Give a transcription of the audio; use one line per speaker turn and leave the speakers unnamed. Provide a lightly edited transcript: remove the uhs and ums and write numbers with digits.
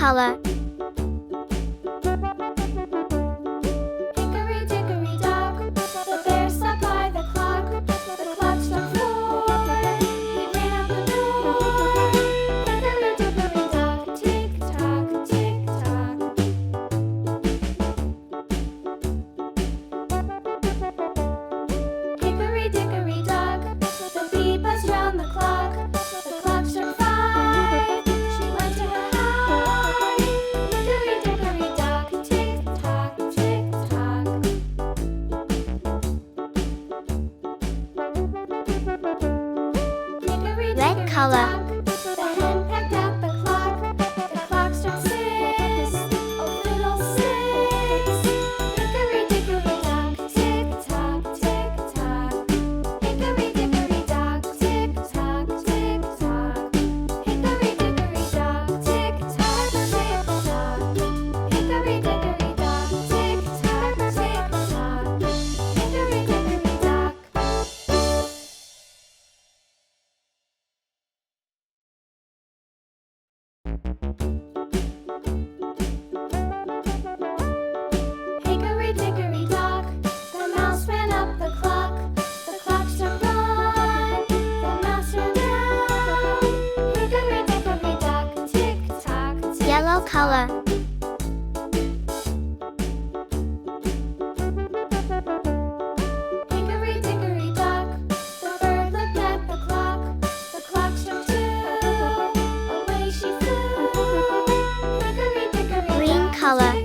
color.
Hickory dickory dock, the bear sat by the clock. The clock struck 4. He ran out the door. Hickory dickory dock, tick tock, tick tock. Hickory dickory dock, the bee buzzed round the clock. The clock struck 5. She went to her hive. Hickory dickory dock, tick tock, tick tock. Hickory
Red
dickory
color.
dock, the hen pecked at the clock. The clock struck 6. Oh, little 6. Hickory dickory dock, tick tock, tick tock. Hickory dickory dock, tick tock, tick tock. Hickory dickory dock, tick tock, tick tock. Hickory dickory dock, tick tock, tick tock. Hickory dickory dock. Hickory dickory dock, the mouse ran up the clock. The clock struck 1. The mouse ran down. Hickory dickory dock, tick tock, tick
Yellow
tock.
color.
Hickory dickory dock, the bird looked at the clock. The clock struck 2. Away she flew. Hickory dickory
Green
dock,
color.